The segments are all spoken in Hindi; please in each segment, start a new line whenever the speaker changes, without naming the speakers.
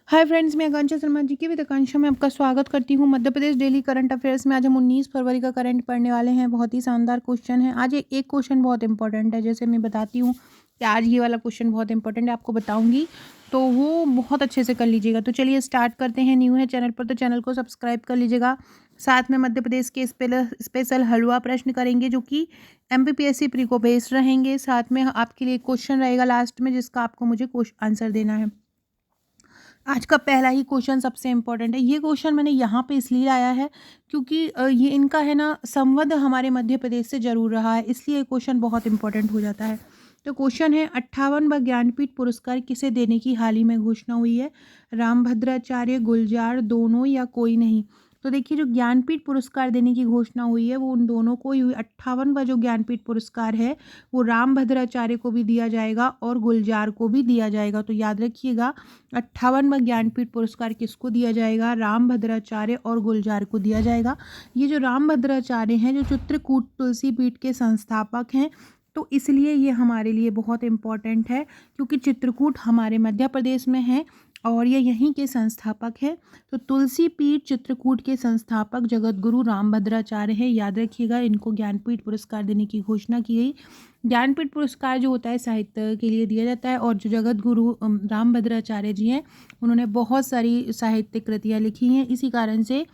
हाय फ्रेंड्स, मैं आकांक्षा शर्मा जी की वित्ताकांक्षा में आपका स्वागत करती हूँ। Madhya Pradesh daily current affairs में आज हम 19 फरवरी का करंट पढ़ने वाले हैं। बहुत ही शानदार क्वेश्चन है। आज एक क्वेश्चन बहुत इंपॉर्टेंट है। जैसे मैं बताती हूँ कि आज ये वाला क्वेश्चन बहुत इंपॉर्टेंट है, आपको बताऊंगी तो वो बहुत अच्छे से कर लीजिएगा। तो चलिए स्टार्ट करते हैं। न्यू है चैनल पर तो चैनल को सब्सक्राइब कर लीजिएगा। साथ में मध्य प्रदेश के स्पेशल हलवा प्रश्न करेंगे जो कि MPPSC प्री को बेस्ड रहेंगे। साथ में आपके लिए क्वेश्चन रहेगा लास्ट में जिसका आपको मुझे आंसर देना है। आज का पहला ही क्वेश्चन सबसे इम्पोर्टेंट है। ये क्वेश्चन मैंने यहाँ पे इसलिए लाया है क्योंकि ये इनका है ना संबंध हमारे मध्य प्रदेश से जरूर रहा है, इसलिए ये क्वेश्चन बहुत इंपॉर्टेंट हो जाता है। तो क्वेश्चन है 58वां ज्ञानपीठ पुरस्कार किसे देने की हाल ही में घोषणा हुई है? रामभद्राचार्य, गुलजार, दोनों या कोई नहीं? तो देखिए, जो ज्ञानपीठ पुरस्कार देने की घोषणा हुई है वो उन दोनों को ही हुई। 58वां जो ज्ञानपीठ पुरस्कार है वो रामभद्राचार्य को भी दिया जाएगा और गुलजार को भी दिया जाएगा। तो याद रखिएगा, 58वां ज्ञानपीठ पुरस्कार किसको दिया जाएगा? रामभद्राचार्य और गुलजार को दिया जाएगा। ये जो रामभद्राचार्य हैं जो चित्रकूट तुलसी पीठ के संस्थापक हैं, तो इसलिए ये हमारे लिए बहुत इम्पॉर्टेंट है क्योंकि चित्रकूट हमारे मध्य प्रदेश में है और ये यहीं के संस्थापक हैं। तो तुलसी पीठ चित्रकूट के संस्थापक जगत गुरु रामभद्राचार्य हैं। याद रखिएगा, इनको ज्ञानपीठ पुरस्कार देने की घोषणा की गई। ज्ञानपीठ पुरस्कार जो होता है साहित्य के लिए दिया जाता है और जो जगत गुरु रामभद्राचार्य जी हैं उन्होंने बहुत सारी साहित्यिक कृतियाँ लिखी हैं, इसी कारण से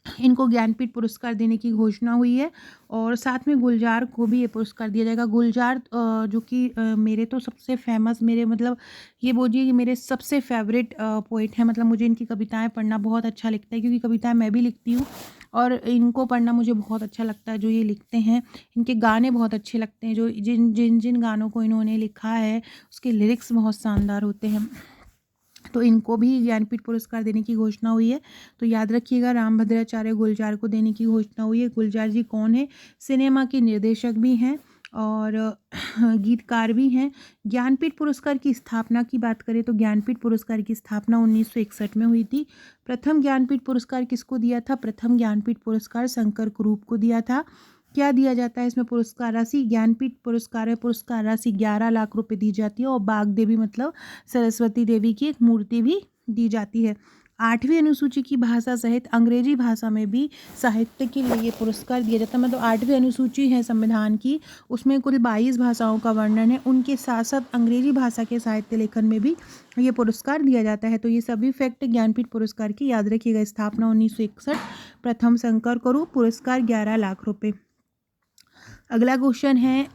इनको ज्ञानपीठ पुरस्कार देने की घोषणा हुई है। और साथ में गुलजार को भी ये पुरस्कार दिया जाएगा। गुलजार जो कि मेरे तो सबसे फेमस, मेरे मतलब ये बोलिए कि मेरे सबसे फेवरेट पोइट हैं। मतलब मुझे इनकी कविताएं पढ़ना बहुत अच्छा लगता है क्योंकि कविताएं मैं भी लिखती हूँ और इनको पढ़ना मुझे बहुत अच्छा लगता है। जो ये लिखते हैं, इनके गाने बहुत अच्छे लगते हैं। जो जिन जिन जिन गानों को इन्होंने लिखा है उसके लिरिक्स बहुत शानदार होते हैं। तो इनको भी ज्ञानपीठ पुरस्कार देने की घोषणा हुई है। तो याद रखिएगा, रामभद्राचार्य, गुलजार को देने की घोषणा हुई है। गुलजार जी कौन है? सिनेमा के निर्देशक भी हैं और गीतकार भी हैं। ज्ञानपीठ पुरस्कार की स्थापना की बात करें तो ज्ञानपीठ पुरस्कार की स्थापना 1961 में हुई थी। प्रथम ज्ञानपीठ पुरस्कार किसको दिया था? प्रथम ज्ञानपीठ पुरस्कार शंकर कुरूप को दिया था। क्या दिया जाता है इसमें? पुरस्कार राशि। ज्ञानपीठ पुरस्कार है, पुरस्कार राशि 11 लाख रुपए दी जाती है और बाग देवी मतलब सरस्वती देवी की एक मूर्ति भी दी जाती है। 8वीं अनुसूची की भाषा सहित अंग्रेजी भाषा में भी साहित्य के लिए ये पुरस्कार दिया जाता है। मतलब 8वीं अनुसूची है संविधान की, उसमें कुल 22 भाषाओं का वर्णन है, उनके साथ साथ अंग्रेजी भाषा के साहित्य लेखन में भी ये पुरस्कार दिया जाता है। तो ये सभी फैक्ट ज्ञानपीठ पुरस्कार की याद रखिएगा। स्थापना 1961, प्रथम शंकर कुरूप, पुरस्कार 11 लाख रुपए। अगला क्वेश्चन है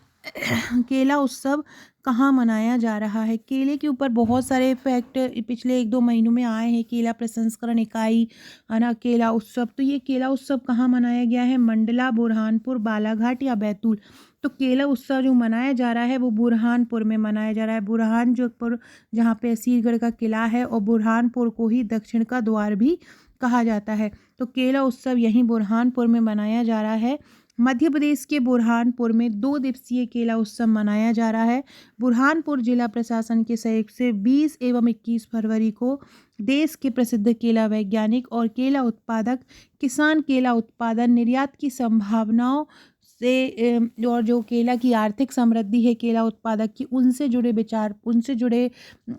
केला उत्सव कहाँ मनाया जा रहा है? केले के ऊपर बहुत सारे फैक्ट पिछले 1-2 महीनों में आए हैं। केला प्रसंस्करण इकाई है ना, केला उत्सव। तो ये केला उत्सव कहाँ मनाया गया है? मंडला, बुरहानपुर, बालाघाट या बैतूल? तो केला उत्सव जो मनाया जा रहा है वो बुरहानपुर में मनाया जा रहा है। बुरहानपुर जहाँ पे असीरगढ़ का किला है, और बुरहानपुर को ही दक्षिण का द्वार भी कहा जाता है। तो केला उत्सव यहीं बुरहानपुर में मनाया जा रहा है। मध्य प्रदेश के बुरहानपुर में 2 दिवसीय केला उत्सव मनाया जा रहा है। बुरहानपुर जिला प्रशासन के सहयोग से 20 एवं 21 फरवरी को देश के प्रसिद्ध केला वैज्ञानिक और केला उत्पादक किसान केला उत्पादन निर्यात की संभावनाओं से और जो केला की आर्थिक समृद्धि है केला उत्पादक की, उनसे जुड़े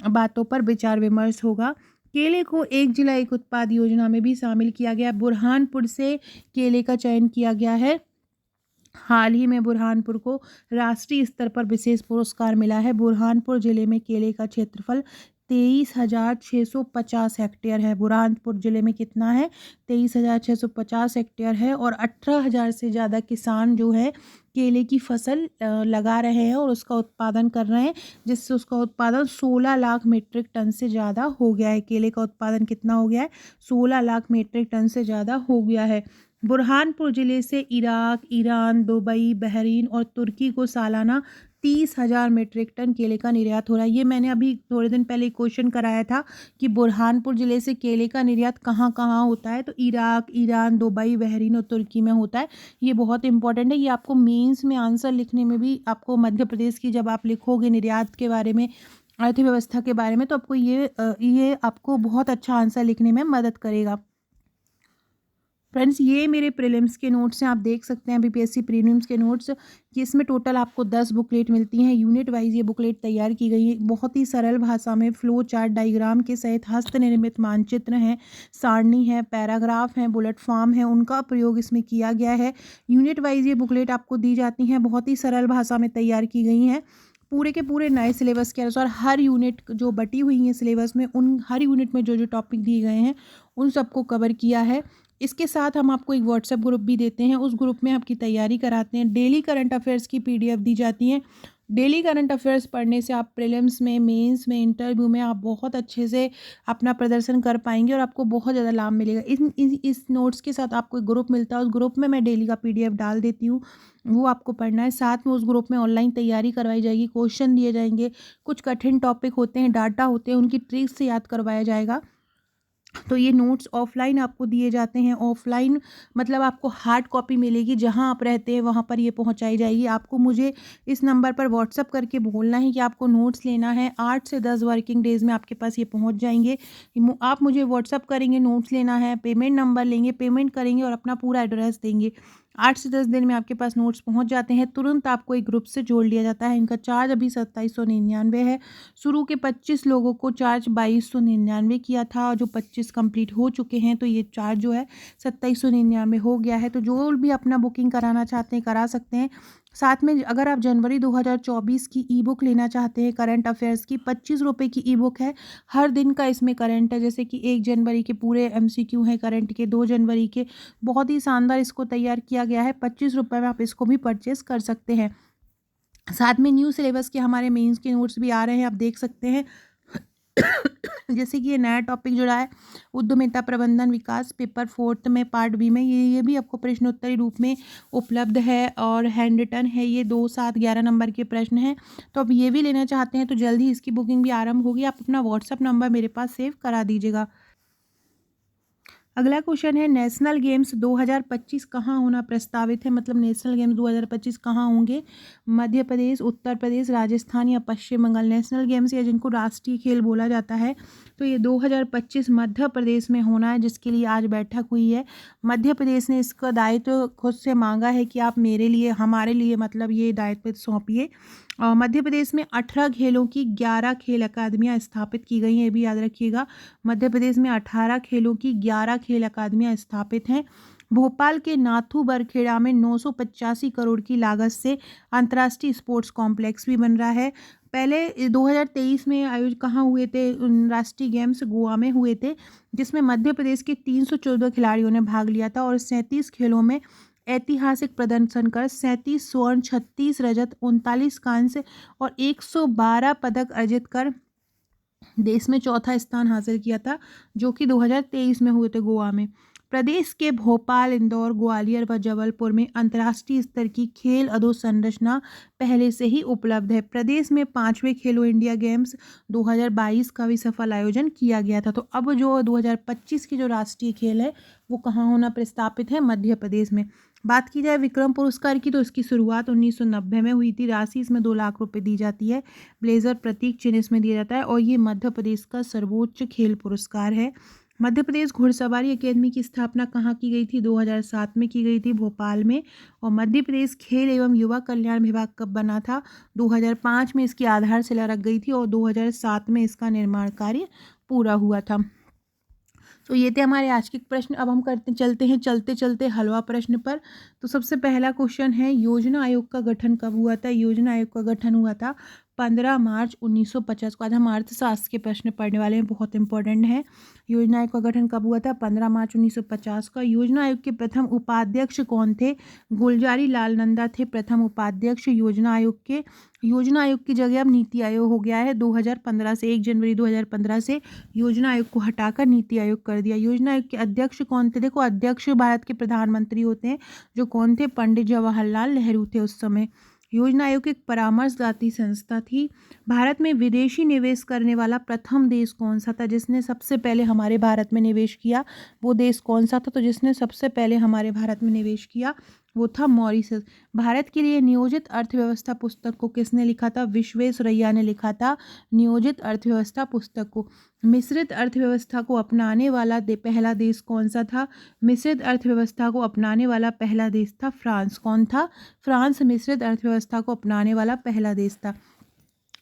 बातों पर विचार विमर्श होगा। केले को एक जिला एक उत्पाद योजना में भी शामिल किया गया। बुरहानपुर से केले का चयन किया गया है। हाल ही में बुरहानपुर को राष्ट्रीय स्तर पर विशेष पुरस्कार मिला है। बुरहानपुर जिले में केले का क्षेत्रफल 23,650 हेक्टेयर है। बुरहानपुर जिले में कितना है? 23,650 हेक्टेयर है और 18,000 से ज़्यादा किसान जो है केले की फसल लगा रहे हैं और उसका उत्पादन कर रहे हैं, जिससे उसका उत्पादन 16 लाख मीट्रिक टन से ज़्यादा हो गया है। केले का उत्पादन कितना हो गया है? 16 लाख मीट्रिक टन से ज़्यादा हो गया है। बुरहानपुर ज़िले से इराक, ईरान, दुबई, बहरीन और तुर्की को सालाना 30,000 मीट्रिक टन केले का निर्यात हो रहा है। ये मैंने अभी थोड़े दिन पहले क्वेश्चन कराया था कि बुरहानपुर ज़िले से केले का निर्यात कहाँ कहाँ होता है, तो इराक, ईरान, दुबई, बहरीन और तुर्की में होता है। ये बहुत इंपॉर्टेंट है। ये आपको मेंस में आंसर लिखने में भी, आपको मध्य प्रदेश की जब आप लिखोगे निर्यात के बारे में, अर्थव्यवस्था के बारे में, तो आपको ये आपको बहुत अच्छा आंसर लिखने में मदद करेगा। फ्रेंड्स ये मेरे प्रीलिम्स के नोट्स हैं, आप देख सकते हैं बीपीएससी प्रीलिम्स के नोट्स, कि इसमें टोटल आपको 10 बुकलेट मिलती हैं। यूनिट वाइज ये बुकलेट तैयार की गई है, बहुत ही सरल भाषा में फ्लो चार्ट डायग्राम के सहित हस्त निर्मित मानचित्र हैं, सारणी है, पैराग्राफ हैं, बुलेट फॉर्म है, उनका प्रयोग इसमें किया गया है। यूनिट वाइज ये बुकलेट आपको दी जाती हैं, बहुत ही सरल भाषा में तैयार की गई हैं। पूरे के पूरे नए सिलेबस के अनुसार हर यूनिट जो बटी हुई है सिलेबस में, उन हर यूनिट में जो जो टॉपिक दिए गए हैं उन सबको कवर किया है। इसके साथ हम आपको एक व्हाट्सएप ग्रुप भी देते हैं, उस ग्रुप में आपकी तैयारी कराते हैं। डेली करंट अफेयर्स की पीडीएफ दी जाती हैं। डेली करंट अफेयर्स पढ़ने से आप प्रीलिम्स में, मेंस में, इंटरव्यू में आप बहुत अच्छे से अपना प्रदर्शन कर पाएंगे और आपको बहुत ज़्यादा लाभ मिलेगा। इस नोट्स के साथ आपको एक ग्रुप मिलता है, उस ग्रुप में मैं डेली का पीडीएफ डाल देती हूँ, वो आपको पढ़ना है। साथ में उस ग्रुप में ऑनलाइन तैयारी करवाई जाएगी, क्वेश्चन दिए जाएंगे, कुछ कठिन टॉपिक होते हैं, डाटा होते हैं, उनकी ट्रिक्स से याद करवाया जाएगा। तो ये नोट्स ऑफलाइन आपको दिए जाते हैं। ऑफलाइन मतलब आपको हार्ड कॉपी मिलेगी, जहां आप रहते हैं वहां पर ये पहुंचाई जाएगी। आपको मुझे इस नंबर पर व्हाट्सअप करके बोलना है कि आपको नोट्स लेना है, 8 से 10 वर्किंग डेज़ में आपके पास ये पहुंच जाएंगे। आप मुझे व्हाट्सअप करेंगे, नोट्स लेना है, पेमेंट नंबर लेंगे, पेमेंट करेंगे और अपना पूरा एड्रेस देंगे। 8 से 10 दिन में आपके पास नोट्स पहुंच जाते हैं। तुरंत आपको एक ग्रुप से जोड़ लिया जाता है। इनका चार्ज अभी 2799 है। शुरू के 25 लोगों को चार्ज 2299 किया था, और जो 25 कंप्लीट हो चुके हैं तो ये चार्ज जो है 2799 हो गया है। तो जो भी अपना बुकिंग कराना चाहते हैं करा सकते हैं। साथ में अगर आप जनवरी 2024 की ई बुक लेना चाहते हैं करंट अफेयर्स की, 25 रुपये की ई बुक है। हर दिन का इसमें करंट है, जैसे कि 1 जनवरी के पूरे एमसीक्यू हैं करंट के, 2 जनवरी के, बहुत ही शानदार इसको तैयार किया गया है। 25 रुपये में आप इसको भी परचेस कर सकते हैं। साथ में न्यू सिलेबस के हमारे मेंस के नोट्स भी आ रहे हैं, आप देख सकते हैं। जैसे कि ये नया टॉपिक जुड़ा है, उद्यमिता प्रबंधन विकास, पेपर 4 में पार्ट बी में, ये भी आपको प्रश्नोत्तरी रूप में उपलब्ध है और हैंड रिटन है। ये 2, 7, 11 नंबर के प्रश्न हैं। तो अब ये भी लेना चाहते हैं तो जल्द ही इसकी बुकिंग भी आरंभ होगी। आप अपना व्हाट्सअप नंबर मेरे पास सेव करा दीजिएगा। अगला क्वेश्चन है, नेशनल गेम्स 2025 कहाँ होना प्रस्तावित है? मतलब नेशनल गेम्स 2025 कहाँ होंगे? मध्य प्रदेश, उत्तर प्रदेश, राजस्थान या पश्चिम बंगाल? नेशनल गेम्स या जिनको राष्ट्रीय खेल बोला जाता है, तो ये 2025 मध्य प्रदेश में होना है, जिसके लिए आज बैठक हुई है। मध्य प्रदेश ने इसका दायित्व खुद से मांगा है कि आप मेरे लिए, हमारे लिए मतलब ये दायित्व सौंपिए। मध्य प्रदेश में 18 खेलों की 11 खेल अकादमियाँ स्थापित की गई हैं, ये भी याद रखिएगा। मध्य प्रदेश में 18 खेलों की 11 खेल अकादमियाँ स्थापित हैं। भोपाल के नाथू बरखेड़ा में 985 करोड़ की लागत से अंतर्राष्ट्रीय स्पोर्ट्स कॉम्प्लेक्स भी बन रहा है। पहले 2023 में आयोजित कहाँ हुए थे राष्ट्रीय गेम्स? गोवा में हुए थे, जिसमें मध्य प्रदेश के 314 खिलाड़ियों ने भाग लिया था और 37 खेलों में ऐतिहासिक प्रदर्शन कर 37 स्वर्ण, 36 रजत, 39 कांस्य और 112 पदक अर्जित कर देश में चौथा स्थान हासिल किया था, जो कि 2023 में हुए थे गोवा में। प्रदेश के भोपाल, इंदौर, ग्वालियर व जबलपुर में अंतर्राष्ट्रीय स्तर की खेल अधोसंरचना पहले से ही उपलब्ध है। प्रदेश में 5वें खेलो इंडिया गेम्स 2022 का भी सफल आयोजन किया गया था। तो अब जो 2025 की जो राष्ट्रीय खेल है वो कहाँ होना प्रस्तावित है? मध्य प्रदेश में। बात की जाए विक्रम पुरस्कार की, तो इसकी शुरुआत 1990 में हुई थी। राशि इसमें 2 लाख रुपए दी जाती है। ब्लेजर प्रतीक चिन्ह इसमें दिया जाता है और ये मध्य प्रदेश का सर्वोच्च खेल पुरस्कार है। मध्य प्रदेश घुड़सवारी अकेदमी की स्थापना कहाँ की गई थी? 2007 में की गई थी, भोपाल में। और मध्य प्रदेश खेल एवं युवा कल्याण विभाग कब बना था? 2005 में इसकी आधारशिला रख गई थी और 2007 में इसका निर्माण कार्य पूरा हुआ था। तो ये थे हमारे आज के प्रश्न। अब हम चलते चलते हलवा प्रश्न पर। तो सबसे पहला क्वेश्चन है, योजना आयोग का गठन कब हुआ था? योजना आयोग का गठन हुआ था 15 मार्च 1950 को। आज हम अर्थशास्त्र के प्रश्न पढ़ने वाले हैं, बहुत इंपॉर्टेंट है। योजना आयोग का गठन कब हुआ था? 15 मार्च 1950 का। योजना आयोग के प्रथम उपाध्यक्ष कौन थे? गुलजारी लाल नंदा थे प्रथम उपाध्यक्ष योजना आयोग के। योजना आयोग की जगह अब नीति आयोग हो गया है 2015 से। 1 जनवरी 2015 से योजना आयोग को हटाकर नीति आयोग कर दिया। योजना आयोग के अध्यक्ष कौन थे? देखो, अध्यक्ष भारत के प्रधानमंत्री होते हैं, जो कौन थे? पंडित जवाहरलाल नेहरू थे उस समय। योजना आयोग एक परामर्शदात्री संस्था थी। भारत में विदेशी निवेश करने वाला प्रथम देश कौन सा था? जिसने सबसे पहले हमारे भारत में निवेश किया, वो देश कौन सा था? तो जिसने सबसे पहले हमारे भारत में निवेश किया वो था मॉरिशस। भारत के लिए नियोजित अर्थव्यवस्था पुस्तक को किसने लिखा था? विश्वेश्वरैया ने लिखा था नियोजित अर्थव्यवस्था पुस्तक को। मिश्रित अर्थव्यवस्था को अपनाने वाला पहला देश कौन सा था? मिश्रित अर्थव्यवस्था को अपनाने वाला पहला देश था फ्रांस। कौन था? फ्रांस मिश्रित अर्थव्यवस्था को अपनाने वाला पहला देश था।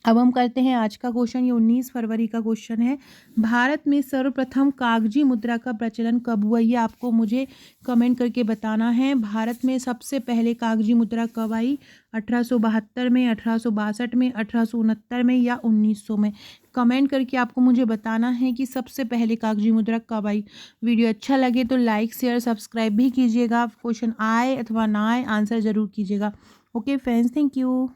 अब हम करते हैं आज का क्वेश्चन। ये 19 फरवरी का क्वेश्चन है। भारत में सर्वप्रथम कागजी मुद्रा का प्रचलन कब हुआ? ये आपको मुझे कमेंट करके बताना है। भारत में सबसे पहले कागजी मुद्रा कब आई? 1872 में, 1862 में, 1869 में या 1900 में? कमेंट करके आपको मुझे बताना है कि सबसे पहले कागजी मुद्रा कब आई। वीडियो अच्छा लगे तो लाइक शेयर सब्सक्राइब भी कीजिएगा। क्वेश्चन आए अथवा ना आए आंसर ज़रूर कीजिएगा। Okay friends, thank you.